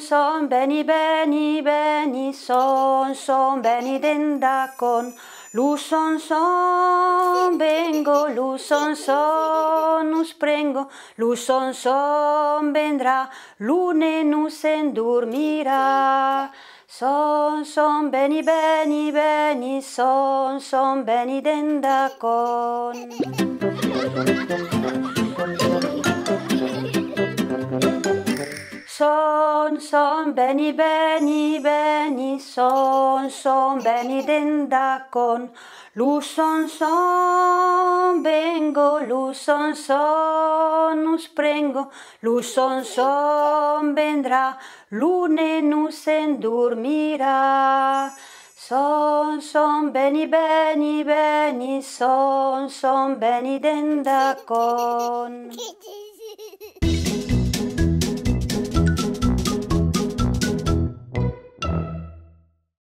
son, beni, beni, beni, son, beni dendacon. Lu son, vengo, lu son, us prengo, lu son, vendrà, lune nu s'endormirà. Son, beni, beni, beni, son, beni dendacon. Son, beni, beni, beni, son, beni dendacon. Lu son, vengo, lu son, us prengo, lu son, vendrà, lune nu s'endormirà. Son, beni, beni, beni, son, beni dendacon.